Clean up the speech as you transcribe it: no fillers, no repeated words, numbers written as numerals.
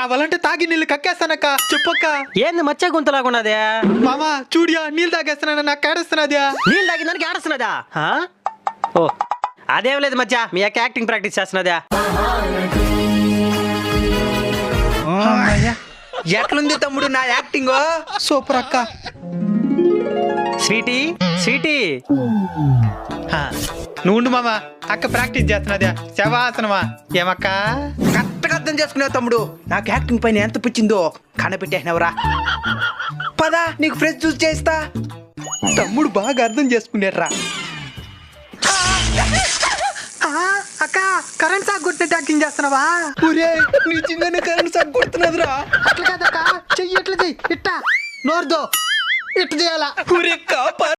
కావాలంటే తాగి నీళ్ళు కక్కేస్తానక్క. చెప్పక్క. ఏంది మచ్చ గుంతలాగున్నదే? మామా చూడియా, నీళ్ళు తాగేస్తున్నా, నాకు కేడేస్తున్నదా? నీళ్ళు తాగిందానికి ఆడుస్తున్నదా? ఓ అదేం లేదు మచ్చా, మీ అక్క యాక్టింగ్ ప్రాక్టీస్ చేస్తున్నదా? ఎట్లుంది తమ్ముడు నా యాక్టింగ్? సూపర్ అక్క. స్వీటీ స్వీటీ, నువ్వు మామా, అక్క ప్రాక్టీస్ చేస్తున్నదా? శవాసనమా ఏమక్క? కరెక్ట్గా అర్థం చేసుకునేవు తమ్ముడు. నాకు యాక్టింగ్ పైన ఎంత పిచ్చిందో కనపెట్టేసినవరా. పదా నీకు ఫ్రెష్ జ్యూస్ చేస్తా. తమ్ముడు బాగా అర్థం చేసుకునేట్రా. అక్క కరెంట్ సాగు కొట్టినట్టు యాక్టింగ్ చేస్తున్నావా? నిజంగానే కరెంట్ సాగు కొడుతున్నదిరా. అట్లా కాదక్క, చెయ్యి ఎట్లా చెయ్యి, ఇట్టా నోర్దో ఇట్ట చేయాలా?